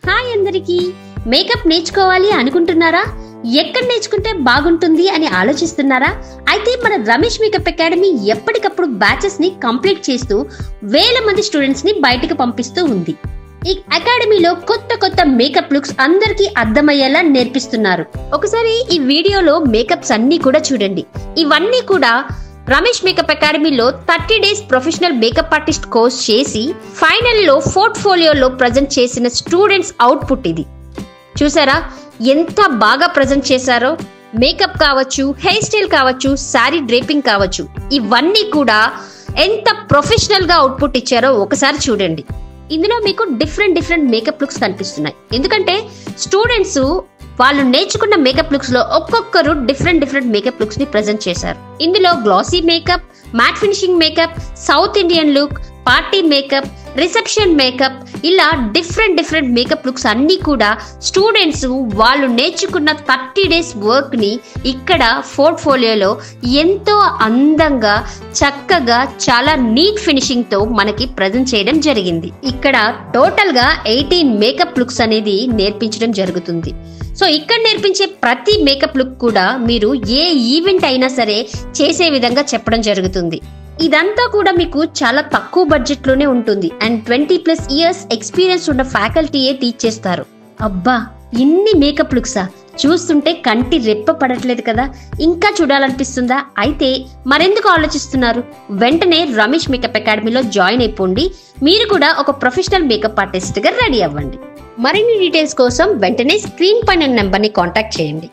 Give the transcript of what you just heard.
Hi అందరికీ. Makeup నేర్చుకోవాలి అనుకుంటున్నారా? ఎక్కడ నేర్చుకుంటే బాగుంటుంది అని ఆలోచిస్తున్నారా? అయితే మన రమేష్ మేకప్ అకాడమీ ఎప్పటికప్పుడు బ్యాచెస్ ని కంప్లీట్ చేస్తూ వేల మంది స్టూడెంట్స్ ని బయటకు పంపిస్తూ ఉంది. ఈ అకాడమీలో కొత్త కొత్త మేకప్ లుక్స్ అందరికీ అర్థమయ్యేలా నేర్పిస్తున్నారు. ఒకసారి ఈ వీడియోలో మేకప్స్ అన్ని కూడా చూడండి. ఇవన్నీ కూడా రమేష్ మేకప్ అకాడమీలో 30 days professional makeup artist course చేసి ఫైనల్లో పోర్ట్ఫోలియోలో ప్రజెంట్ చేసిన స్టూడెంట్స్ అవుట్పుట్ ఇది. చూసారా ఎంత బాగా ప్రజెంట్ చేశారో? మేకప్ కావచ్చు, హెయిర్ స్టైల్ కావచ్చు, శారీ డ్రేపింగ్ కావచ్చు, ఇవన్నీ కూడా ఎంత ప్రొఫెషనల్ గా అవుట్పుట్ ఇచ్చారో ఒకసారి చూడండి. ఇందులో మీకు డిఫరెంట్ మేకప్ లుక్స్ కనిపిస్తున్నాయి. ఎందుకంటే స్టూడెంట్స్ వాళ్ళు నేర్చుకున్న మేకప్ లుక్స్ లో ఒక్కొక్కరు డిఫరెంట్ మేకప్ లుక్స్ ని ప్రెజెంట్ చేశారు. ఇందులో glossy makeup, matte finishing makeup, south Indian look, party makeup, reception makeup, ఇలా డిఫరెంట్ మేకప్ లుక్స్ అన్ని కూడా స్టూడెంట్స్ వాళ్ళు నేర్చుకున్న 30 days వర్క్ ని ఇక్కడ పోర్ట్ఫోలియోలో ఎంతో అందంగా చక్కగా చాలా నీట్ ఫినిషింగ్ తో మనకి ప్రజెంట్ చేయడం జరిగింది. ఇక్కడ టోటల్ గా 18 మేకప్ లుక్స్ అనేది నేర్పించడం జరుగుతుంది. సో ఇక్కడ నేర్పించే ప్రతి మేకప్ లుక్ కూడా మీరు ఏ ఈవెంట్ అయినా సరే చేసే విధంగా చెప్పడం జరుగుతుంది. ఇదంతా కూడా మీకు చాలా తక్కువ బడ్జెట్ లోనే ఉంటుంది. అండ్ 20+ years ఎక్స్పీరియన్స్ ఉన్న ఫ్యాకల్టీయే టీచ్ చేస్తారు. అబ్బా, ఇన్ని మేకప్ లుక్సా? చూస్తుంటే కంటి రెప్ప పడట్లేదు కదా? ఇంకా చూడాలనిపిస్తుందా? అయితే మరెందుకు ఆలోచిస్తున్నారు? వెంటనే రమేష్ మేకప్ అకాడమీలో జాయిన్ అయిపోండి. మీరు కూడా ఒక ప్రొఫెషనల్ మేకప్ ఆర్టిస్ట్ గా రెడీ అవ్వండి. మరిన్ని డీటెయిల్స్ కోసం వెంటనే స్క్రీన్ పైన నెంబర్ ని కాంటాక్ట్ చేయండి.